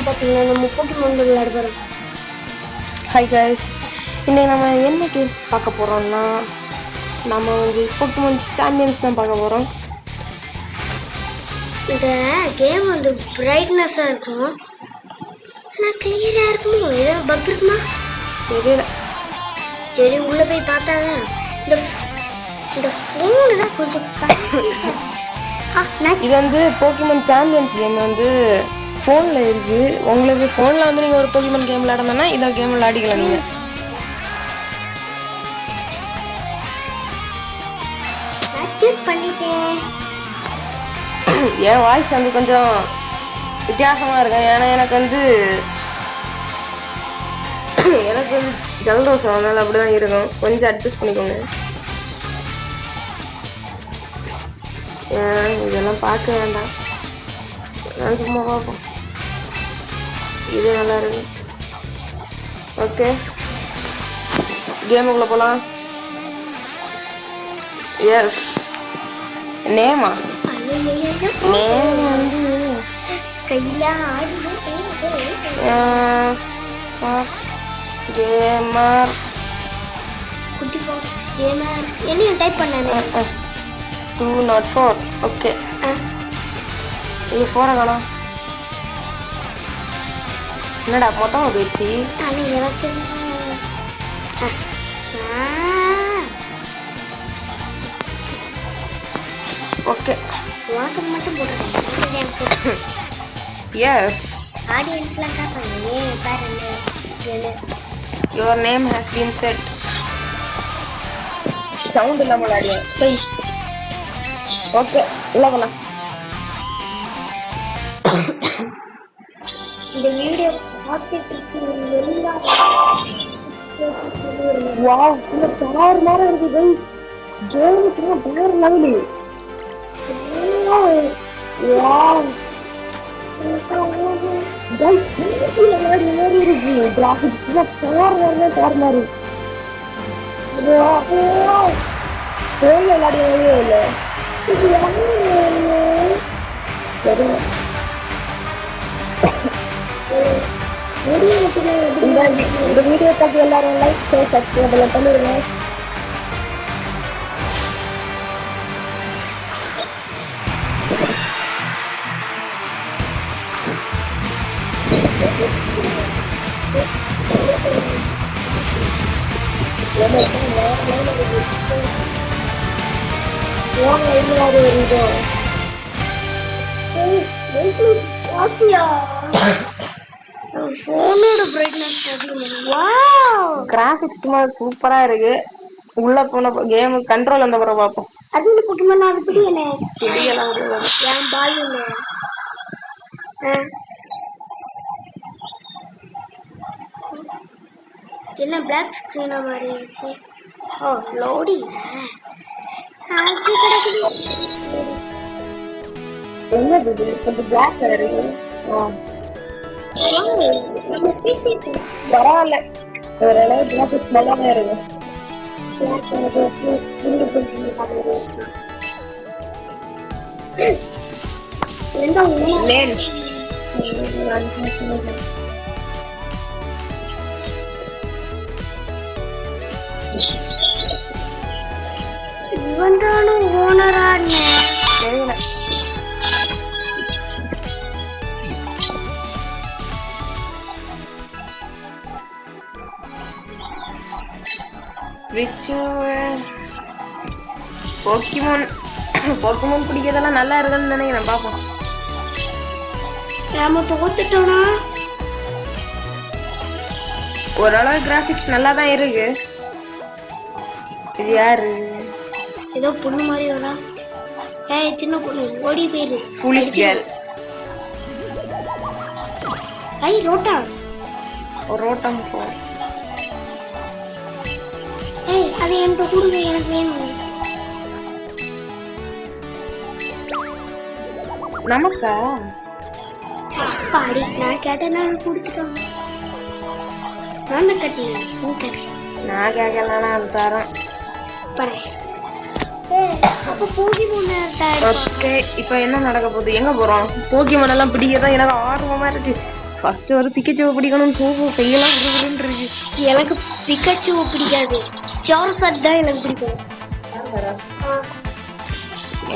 பார்த்தீங்கன்னா நம்ம போக்கிமான் விளையாட போகிறோம். ஹாய் கைஸ், இன்னைக்கு நம்ம என்ன கேம் பார்க்க போகிறோம்னா நம்ம வந்து போக்கிமான் சாம்பியன்ஸ் தான் பார்க்க போகிறோம். இந்த கேம் வந்து பிரைட்னஸாக இருக்கும், ஆனால் கிளியராக இருக்கும். ஏதாவது பக் இருக்குமா தெரியல. சரி உள்ளே போய் பார்த்தா தான் இந்த இந்த ஃபோனு தான் கொஞ்சம் இது வந்து போக்கிமான் சாம்பியன்ஸ் கேம் வந்து ஃபோனில் இருக்குது. உங்களுக்கு ஃபோனில் வந்து நீங்கள் ஒரு போக்கிமான் கேம் விளையாடணும்னா இதை கேம் விளையாடிக்கலாம். நீங்கள் பண்ணிட்டேன். என் வாய்ஸ் வந்து கொஞ்சம் வித்தியாசமாக இருக்கும். ஏன்னா எனக்கு வந்து ஜலதோஷம், அதனால அப்படிதான் இருக்கும். கொஞ்சம் அட்ஜஸ்ட் பண்ணிக்கோங்க. இதெல்லாம் பார்க்க வேண்டாம், நான் சும்மா பார்ப்போம். இது நல்லா இருக்கு. ஓகே, கேமுக்குள்ள போலாம். எஸ், நேமா நேம் வந்து கேமர் குட்டி ஃபாக்ஸ் கேமர் என்ன டைப் பண்ணானே 204. ஓகே, இது 4 காணோம். என்னடா மொத்தமாக போயிடுச்சு. எனக்கு ஓகே, வாட்டர் மட்டும் போட்டுருக்கேன். எஸ், ஆடியன்ஸ்லாம் கேட்பாங்க ஏன் பாரு your name has been set. Sound இல்லாமல் விளையாடியேன். சரி, ஓகே, இல்லை போலாம். இந்த வீடியோ பார்த்துட்டு வாவ், இந்த பவர் மாதிரி இருக்கு கைஸ். கேமுக்கு பவர் லெவல். வாவ் கைஸ், இந்த மாதிரி இருக்கு. கிராஃபிக்ஸ் பவர் மாதிரி ஃபோன் விளையாடவே இல்லை. சரி, இந்த வீடியோ பார்த்து எல்லாரும் லைக் ஷேர் சப்ஸ்கிரைப் பண்ணிடுங்க. கிராபிக்ஸ் சூப்பரா இருக்கு. உள்ள போன கேம் கண்ட்ரோல் அந்த பிறகு பார்ப்போம். அது போக்கிமான் அது பிடிக்கல. பிடிக்கலாம் முடியாது. என் பால் என்ன பிளாக் ஸ்கிரீனா மாதிரி இருந்துச்சு. ஓ லோடிங். என்னது இது? கொஞ்சம் பிளாக் கலர் இருக்கு. பரவாயில்ல, ஓரளவு கிராபிக்ஸ் நல்லாவே இருக்கு. இவன்தானும் ஓனரா? தெரியல. போக்கிமான் பிடிக்கிறதெல்லாம் நல்லா இருக்குன்னு நினைக்கிறேன். பாப்போம். நாம தோத்துட்டோம்னா ஓரளவு கிராபிக்ஸ் நல்லா தான் இருக்கு. இது யாரு? ஏதோ பொண்ணு மாதிரி வரா. ஏய் சின்ன பொண்ணு ஓடி போயிரு. Foolish girl. ஐ ரோட்டா. ஒரு ரோட்டம் போறோம். ஏய் அது என்கிட்ட கொடுங்க, எனக்கு வேணும். நமக்கா? பாடி நான் கேட்டேன், நான் கொடுத்துட்டோம். நான் கட்டினேன், நீ கட்டி. நான் கேட்கலாம், அது தரேன். அப்போ போக்கிமான் ஓகே, இப்போ என்ன நடக்க போகுது? எங்க போறோம்? போக்கிமான் எல்லாம் பிடிக்கதான் எனக்கு ஆர்வமா இருக்கு. ஃபர்ஸ்ட் ஒரு பிக்கச்சுவை பிடிக்கணும் தூக்கம் கையெல்லாம் விடுவிடுன்னு இருக்கு. எனக்கு பிக்காச்சு பிடிக்காது, சார்சட் தான் எனக்கு பிடிக்கும்.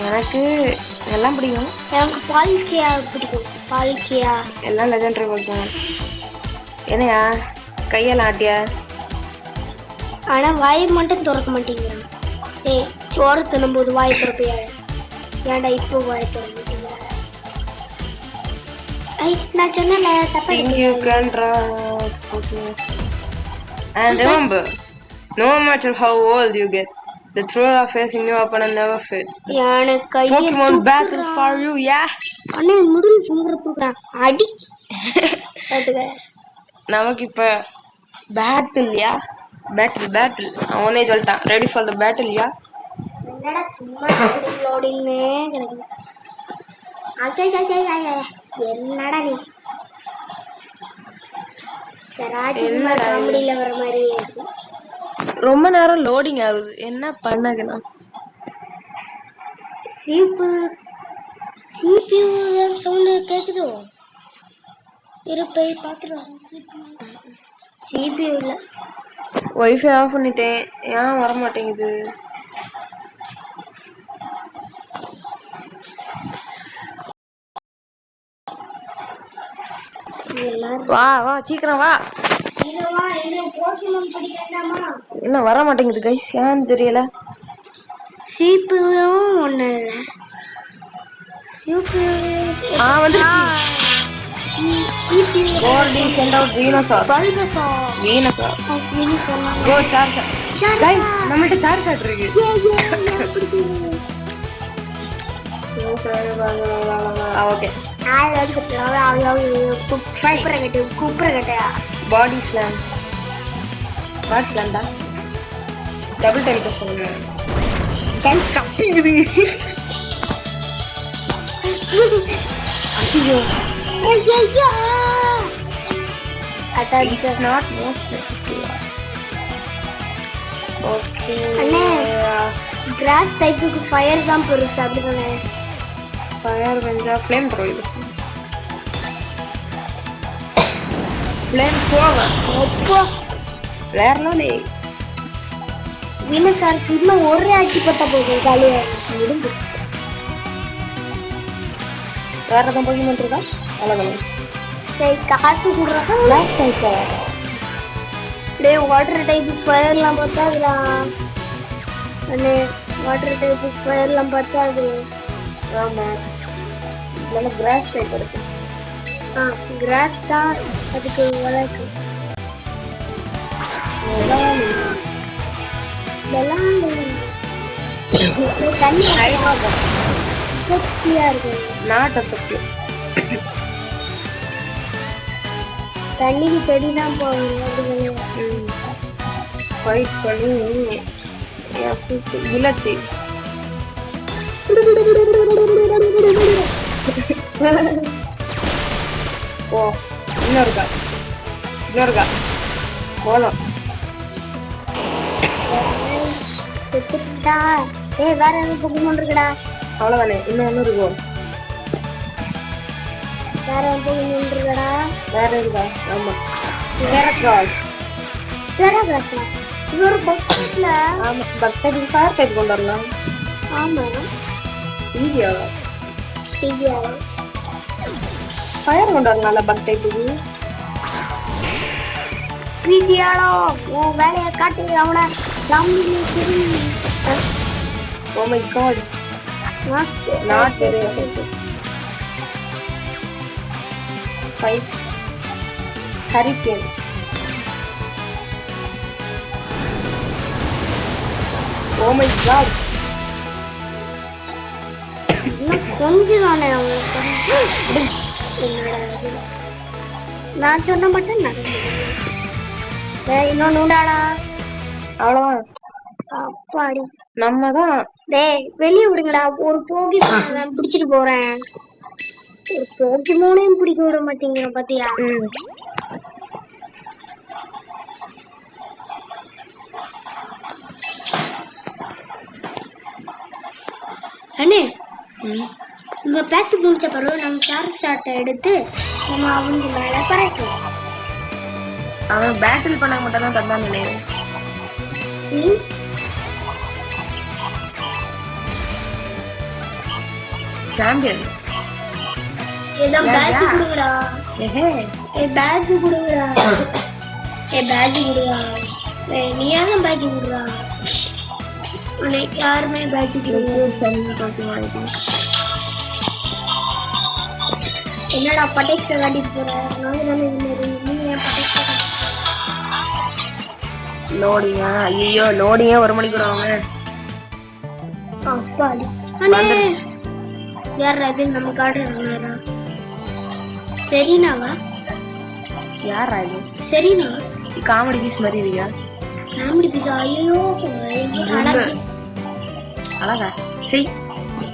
எனக்கு எல்லாம் பிடிக்கும். எனக்கு பால்கியா பிடிக்கும். பால்கியா எல்லாம் லெஜெண்டரி பிடிக்கும். என்னையா கையெல்லாம் ஆட்டியா? ஆனா வாயை மட்டும் திறக்க மாட்டேங்கிறான். ஏய், சோறு தின்னும்போது வாய் திறப்பியா? ஏன்டா இப்போ வாய் திறக்க மாட்டேங்கிற? நான் சொன்னல தப்பா. You can draw. Okay. And remember, no matter how old you get, the thrill of facing new opponent never fades. எனக்கு கையை Pokemon battles for you, yeah. அண்ணே நூடுல்ஸ் உங்கற தூக்குறான் அடி. அதுக்கு நமக்கு இப்ப பேட்டில் யா, பேட்டில் அவனே சொல்லிட்டான், ரெடி ஃபார் தி பேட்டில் யா. என்னடா சும்மா லோடிங்னே கிடக்குது. என்னடா நீ ராஜ்குமார் காமெடியில வர மாதிரியே இருக்கு. ரொம்ப நேரம் லோடிங் ஆகுது, என்ன பண்ணகனா? CPU sound கேக்குதோ? இருப்பை பார்த்துட்டு வரேன். CPU இல்ல, வைஃபை ஆஃப் பண்ணிட்டேன், ஏன் வர மாட்டேங்குது? வா வா சீக்கிரம் வா. என்ன வர மாட்டேங்குது கைஸ், ஏன்னு தெரியல. CPU ஒண்ணு இல்ல, Goldie send out Venusaur. Venusaur. Go charge. Guys, நம்மள்ட்ட சார்ஜ் ஷாட் இருக்கு. ஓகே. பாடி ஸ்லாம். பாடி ஸ்லாம் தான். டபுள் டைம் பண்ணுங்க. கைஸ் கப்பிங்குது. ஐயோ. It's not most effective. Okay. அண்ணே, கிராஸ் டைப்புக்கு ஃபயர் தான் பெருசு, அப்படிதானே? ஃபயர் வெஞ்சா ஃப்ளேம் த்ரோ இது. Flame thrower. அப்பா வேறலாம் நீ. வீனசார் இன்னும் ஒரு ஆட்சி பட்ட போதும் காலியா முடிஞ்சு. வேற எதுவும் போகிமன் இருக்கா? அழகலாம். சரி, காசு கொடுறா. கிளாஸ் டைப்பா? டேய், வாட்டர் டைப்பு ஃபயர்லாம் பார்த்தாதுடா. அண்ணே, வாட்டர் டைப்பு ஃபயர்லாம் பார்த்தாது. ஆமா, நல்ல கிராஸ் டைப் இருக்கு. கிராஸ் தான் அதுக்கு வளர்க்கு. தண்ணி சக்தியா இருக்கு. Not effective. தண்ணிக்கு செடி தான் போகும். ஃபைட் பண்ணி இலத்தி. ஓ, இன்னொருக்கா போலாம். ஏய், வேற எதுவும் போகுமோன்னு இருக்குடா. அவ்வளவுதானே, இன்னும் இருக்கும். வேற போகுமோன்னு இருக்குடா. வேற இருக்கா? ஆமா, இது ஒரு பக்கத்துல. ஆமா, பக்தருக்கு ஃபயர் டைப் கொண்டு வரலாம். ஆமா, ஈஸியா ஃபயர் கொண்டு வரலாம்ல பக் டைப்புக்கு. பிஜியாலோ உன் வேலையை காட்டி அவனை. Oh my god, not very effective. Fight hurricane. Oh my god, கொஞ்சம் தானே நான் சொன்ன மட்டும் நடந்தது. இன்னொன்னு உண்டாடா. அவ்வளவுதான். அப்பாடி, நம்ம தான். டேய் வெளியே விடுங்கடா. ஒரு போகி நான் பிடிச்சிட்டு போறேன். ஒரு போகி மூணையும் பிடிக்க விட மாட்டேங்கிற பாத்தியா? அண்ணே, இங்க பேசி முடிச்ச பிறகு நம்ம சார் ஷாட்டை எடுத்து நம்ம அவங்க மேல பறக்கலாம். அவன் பேட்டில் பண்ண மட்டும் தான் தந்தான் நினைக்கிறேன். சாம்பியன்ஸ் ஏதோ பேட்ச் கொடுங்கடா. பேட்ச் கொடுங்கடா. பேட்ச் கொடுடா. நீ யாரும் பேட்ச் கொடுறா. உனக்கு யாருமே பேட்ச் கொடுங்க. என்னடா பட்டேக்ஸை காட்டிட்டு போற? நீ ஏன் பட்டேக்ஸை லோடிங்க? ஐயோ லோடிங்க 1 மணிக்கு வருவாங்க. அப்பாடி யார் அது? நம்ம காட்டுறாங்க. சரினாவா? யாரா இது? சரினா காமெடி பீஸ் மாதிரி இருக்கியா? Comedy piece? ஐயோ அழகா செய்.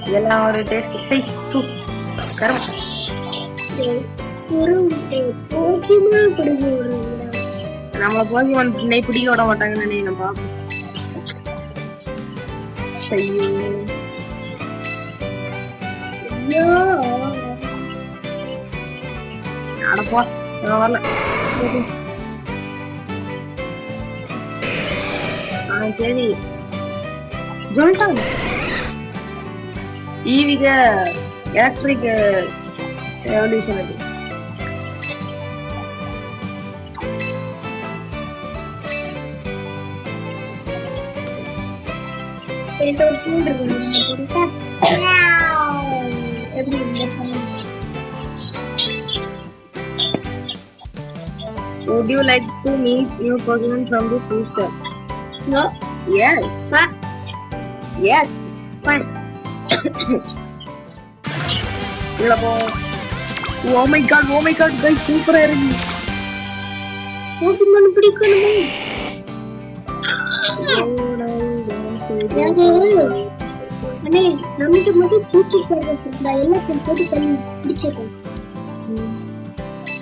இதெல்லாம் ஒரு டேஸ்ட். செய் தூ கரம் ஒரு போக்கிமான் பிடிக்கும். நம்ம போக்கிமான் பிடிக்க விட மாட்டாங்கன்னு நினைக்கிறேன். பாப்போம். ஐயோ அடப்பா வரல. சரி ஜொல்டான் ஈவிக எலக்ட்ரிக் ரெவல்யூஷன். அது Would you like to meet new Pokemon from this booster? No. Yes. Yes. Fine. Oh my god, guys, super இருக்கு. Pokemon பிடிக்கணுமே. அண்ணே நமக்கு மட்டும் சூச்சி சர்வஸ் இருந்தா எல்லாத்தையும் போட்டு பண்ணி பிடிச்சிருக்கோம்.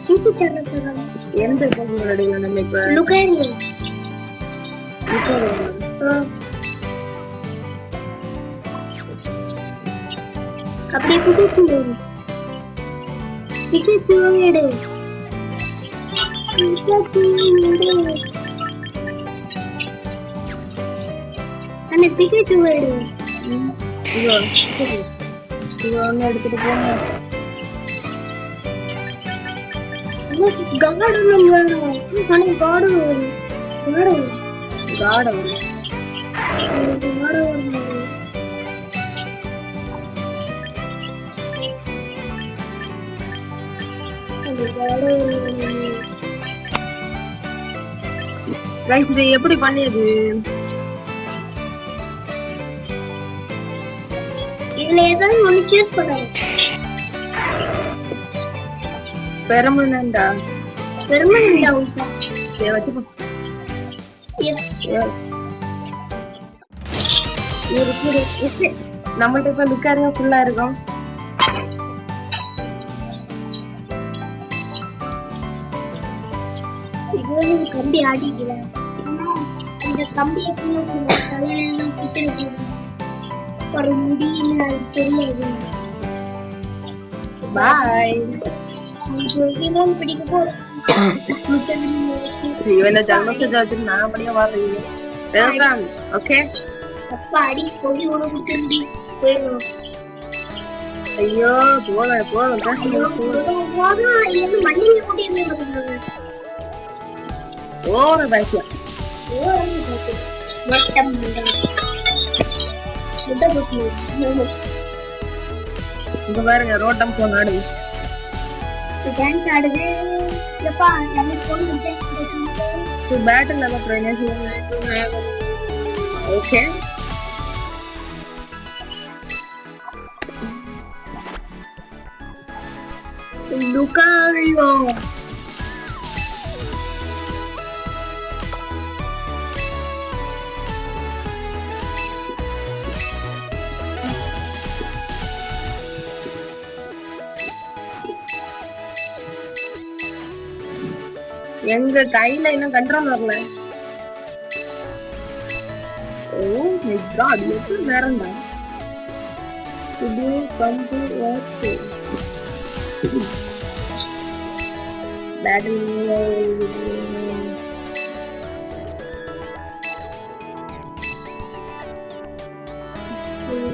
சூச்சி சர்வஸ் எந்த Pokemon அடிக்கலாம் நம்ம இப்ப? லுகாரியன். அப்படியே பிடிச்சி பிடிச்சி எடு. அண்ணே பிடிச்சி எடு. ஒன்னு எடுத்துட்டு போங்க. கார்டன் வேணும். ஆனா கார்டன் இதை எப்படி பண்ணியது? இதுல ஏதாவது ஒண்ணு சூஸ் பண்ணணும். பெர்மனன்டா உசா வச்சுப்போம். நம்மள்ட்ட இப்ப லுக்காரியா ஃபுல்லா இருக்கும். இது கம்பி ஆடிக்கல. இந்த கம்பியை தலையெல்லாம் குத்திருக்கு. ஒரு முடியல தெரியாது. பாய். பிடிக்க போறேன். இவனை ஜன்மத்தை வச்சுட்டு நான் படிக்க வரேன். ஓகே அப்பா அடி போய் உனக்கு திரும்பி போயிடும். ஐயோ போதும் மண்ணிலே கூட்டிட்டு ஓர பேசியா இங்க பாருங்க ரோட்டம் போன் ஆடுது. டான்ஸ் ஆடுது. இல்லப்பா நம்ம போன் முடிச்சு பேட்டில் நம்ம ப்ரைனஸ். Okay Lucario. எங்க கையில இன்னும் கண்ட்ரோல் வரல. ஓ மை காட், எத்தனை நேரம் தான் Did you come to work? Battle.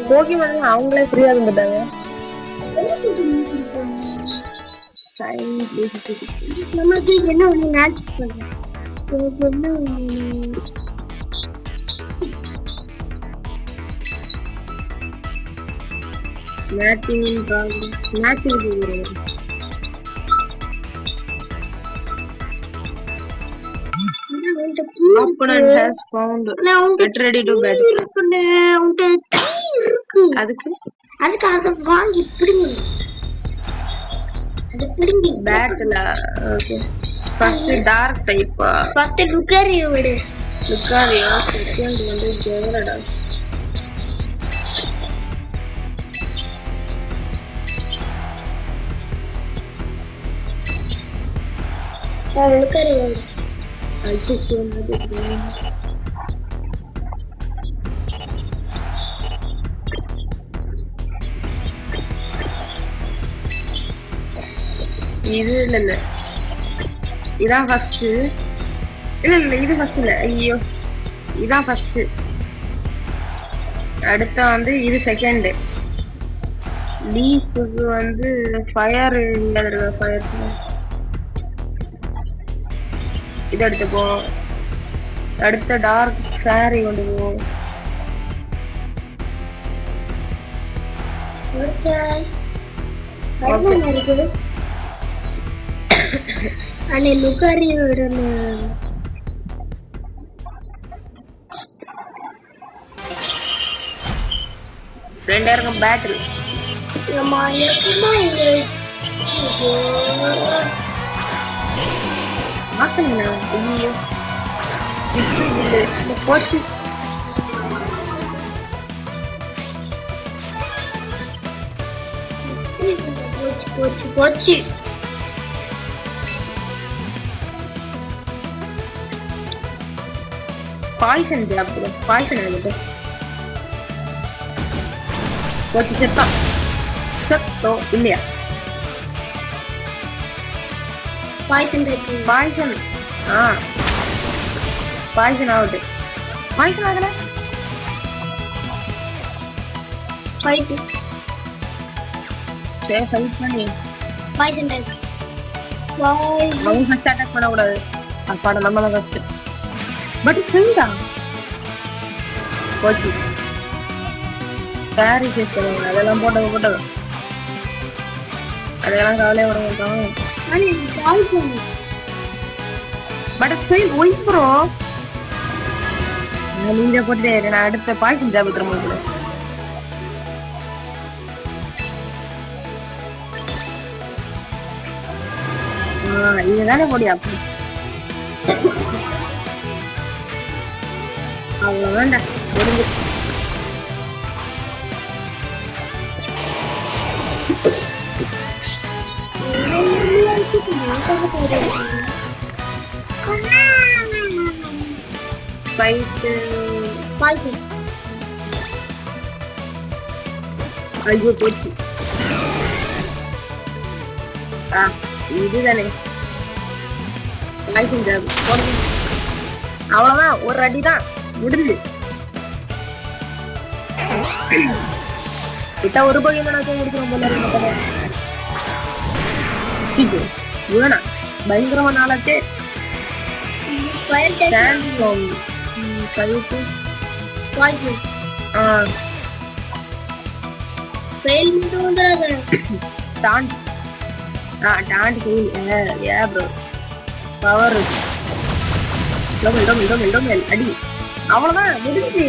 Pokémon அவங்களே ஃப்ரீயா இருந்துட்டாங்க. நம்மளுக்கு என்ன ஒண்ணு மேட்ச் பண்றேன். என்ன match opponent has found get ready to battle. அதுக்கு அத வாங்கி பிடிங்க. அது பிடிங்க பேட்ல. Okay first dark type. First Lucario விடு. லுக்காரியோ செகண்ட் வந்து ஜெவரடா. லுக்காரியோ அல்டிஷன் வந்து இது இல்ல இதான் ஃபர்ஸ்ட். இல்ல இது ஃபர்ஸ்ட் இல்ல. ஐயோ இதான் ஃபர்ஸ்ட். அடுத்த வந்து இது செகண்ட். லீஃப்க்கு வந்து ஃபயர் இல்ல. ஃபயர் இது எடுத்துப்போ. அடுத்த டார்க் ஃபேரி கொண்டு போ. அண்ணே லுக்காரியோட 2000 பேட்டில். அம்மா எப்பமா இங்க மாத்தணுங்க. ஐயோ போச்சு. போச்சு போச்சு. பாய்சன் சாப்பிடு. பாய்சன் எடுத்து போச்சு. செத்தா செத்தோ இல்லையா? Poison poison. பாய்சன் ஆகுது. பாய்சன் ஆகல. ஃபைட் சரி ஃபைட் பண்ணி பாய்சன் டைப். அவங்க ஃபர்ஸ்ட் அட்டாக் பண்ண கூடாது. அப்பாட நம்ம தான் ஃபர்ஸ்ட். பட் சரிடா போச்சு. சாரி கேட்கணும். அதெல்லாம் போட்டது அதெல்லாம் கவலையே விட மாட்டோம். பட் சரி ஒய் ப்ரோ நீங்க போட்டு நான் அடுத்த பாய்சன் சாப்பிட்டு முடியல. இதுதானே போடியா அப்படி. அவ்வளோ வேண்டாம் முடிஞ்சு. ஐயோ போச்சு. இதுதானே அவ்வளவுதான். ஒரு அடிதான் முடிஞ்சு. விட்டா ஒரு பகிமனாச்சும் முடிக்கிறோம் போல இருக்கு. வேணா பயங்கரமா நாளாச்சே. அடி அவ்வளவுதான் முடிஞ்சு.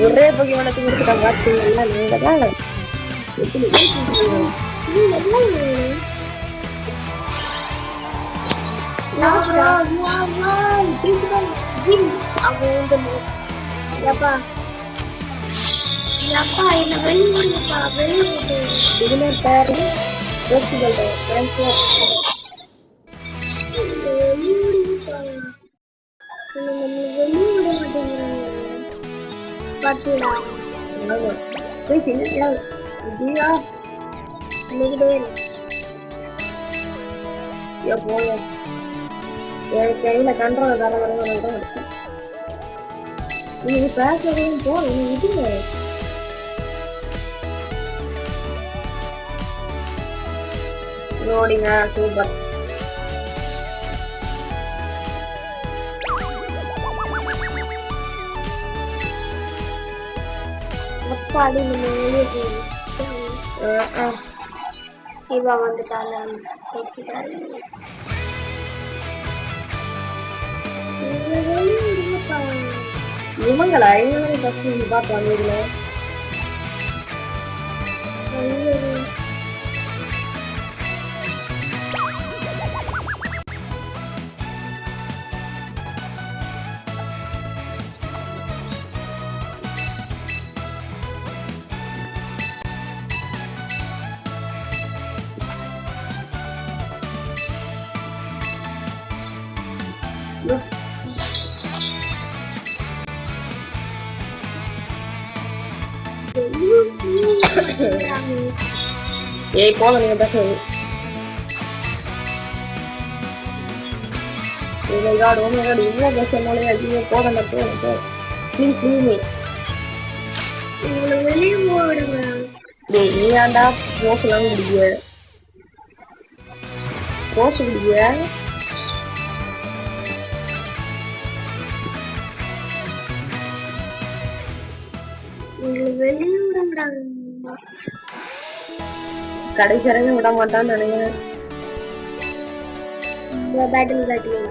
ஒரே பகிமனத்தை கொடுத்துட்டாங்க. வெளியிட மாட்டேங்கிறாங்க. பாத்துடா போய் செய்யா ஐயா இன்னைக்கிட்டே போங்க என் கையில கண்ட்ரோல் தர வர நீங்க பேசுறதையும் போ இதுங்க நோடிங்க சூப்பர் அப்பாடி நம்ம வெளியே போய் இவா வந்துட்டால இவங்களா இவங்க ஃபர்ஸ்ட் நீங்க பார்த்து வந்தீங்களே ஏய் போல நீங்க பேசுறது oh my god இவ்வளோ பேசுறதுனாலே ஐயோ போதல ப்ளீஸ் லீவ் மீ உங்களை வெளியே போடுங்க டேய் நீ ஏன்டா ரோஸ்லாம் குடிக்க ரோஸ் குடிக்க உங்களை வெளியே விடுங்கிறாங்க கடைசி வரைக்கும் விட மாட்டான்னு நினைக்கிறேன் பேட்டில் காட்டுங்க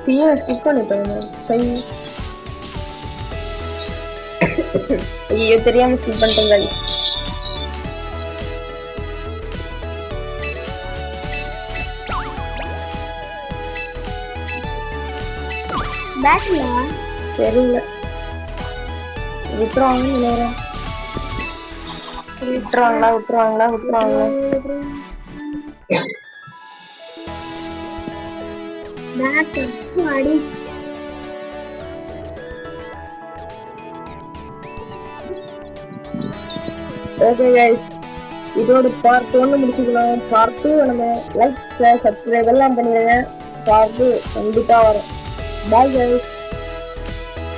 சிஏ ஸ்கிப் பண்ணிட்டோம் சரி ஐயோ தெரியாம ஸ்கிப் பண்ணிட்டேன் பேட்டிலா தெரியல விட்டுருவாங்கன்னு நினைக்கிறேன் விட்டுருவாங்களா அடி ஓகே கைஸ் இதோட பார்ட் 1 முடிச்சுக்கலாம் பார்ட் 2 நம்ம லைக் சப்ஸ்கிரைப் எல்லாம் பண்ணிடுங்க பார்ட் 2 கண்டிப்பா வரும் பாய் கைஸ்